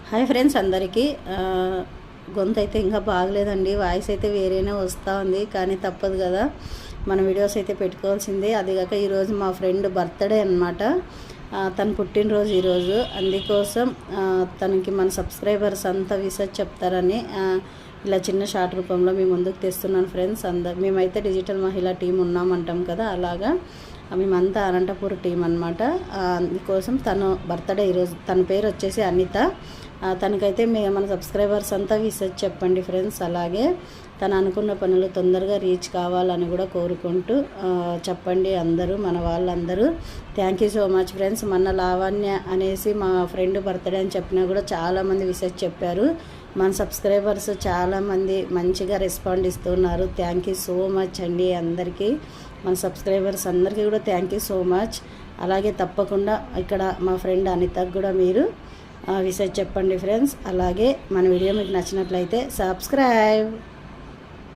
Hi friends అందరికీ గొంతు అయితే ఇంకా బాగలేదండి. వాయిస్ అయితే వేరేనే వస్తూ ఉంది, కానీ తప్పదు కదా, మన వీడియోస్ అయితే పెట్టుకోవాల్సిందే. అదిగాక ఈరోజు మా ఫ్రెండ్ బర్త్డే అనమాట. తన పుట్టినరోజు ఈరోజు. అందుకోసం తనకి మన సబ్స్క్రైబర్స్ అంతా విషెస్ చెప్తారని ఇలా చిన్న షార్ట్ రూపంలో మీ ముందుకు తెస్తున్నాను ఫ్రెండ్స్. మేమైతే డిజిటల్ మహిళా టీం ఉన్నామంటాం కదా, అలాగా మేమంతా అనంతపూర్ టీం అనమాట. అందుకోసం తను బర్త్డే ఈరోజు. తన పేరు వచ్చేసి అనిత. తనకైతే మన సబ్స్క్రైబర్స్ అంతా విషెస్ చెప్పండి ఫ్రెండ్స్. అలాగే తను అనుకున్న పనులు తొందరగా రీచ్ కావాలని కూడా కోరుకుంటూ చెప్పండి అందరూ, మన వాళ్ళందరూ. Thank you so much friends. మన లావణ్య అనేసి మా ఫ్రెండ్ బర్త్డే అని చెప్పినా కూడా చాలామంది విషెస్ చెప్పారు. మన సబ్స్క్రైబర్స్ చాలామంది మంచిగా రెస్పాండ్ ఇస్తున్నారు. థ్యాంక్ యూ సో మచ్ అండి అందరికీ. మన సబ్స్క్రైబర్స్ అందరికీ కూడా థ్యాంక్ యూ సో మచ్. అలాగే తప్పకుండా ఇక్కడ మా ఫ్రెండ్ అనితకు కూడా మీరు విషెస్ చెప్పండి ఫ్రెండ్స్. అలాగే మన వీడియో మీకు నచ్చినట్లయితే సబ్స్క్రైబ్.